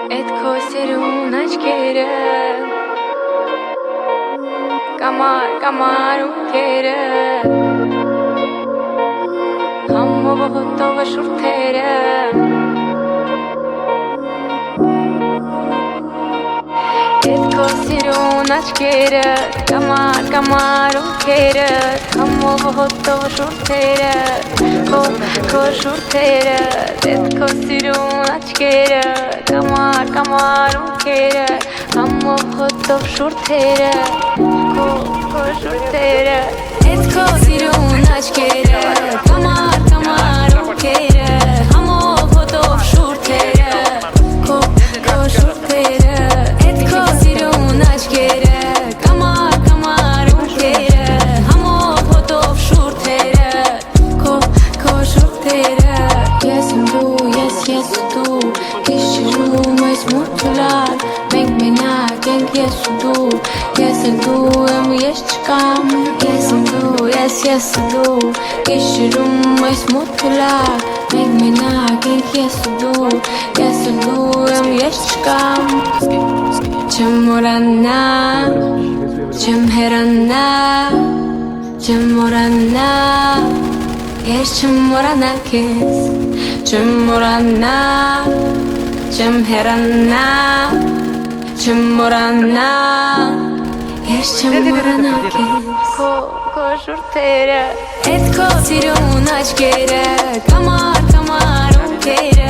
Էդ քո սիրուն աչքերը Կամար ունքերը Համով հոտով շուրթերը Էդ քո սիրուն աչքերը Կամար ունքերը Համով հոտով շուրթերը Քո շուրթերը Էդ քո սիրուն աչքերը Կամար ունքերը Համով հոտով շուրթերը Քո շուրթերը Էդ քո սիրուն աչքերը Կամար ունքերը Համով հոտով շուրթերը Քո շուրթերը Էդ քո սիրուն աչքերը Կամար ունքերը Համով հոտով շուրթերը Քո շուրթերը Ես եմ դու, ես դու Գիշերում այս մութուլար Մենք մենակ ենք ես ու դու Ես էլ դու եմ ես չկամ Ես եմ դու, ես դու Գիշերում այս մութուլար Մենք մենակ ենք ես ու դու Ես էլ դու եմ ես չկամ Չեմ մորանա Չեմ հեռանա Չեմ մորանա Ես չեմ մորանա քեզ Չեմ մորանա Չեմ հեռանա Չեմ մորանա Ես չեմ մորանա քեզ Քո շուրթերը Էդ քո սիրուն աչքերը Կամար ունքերը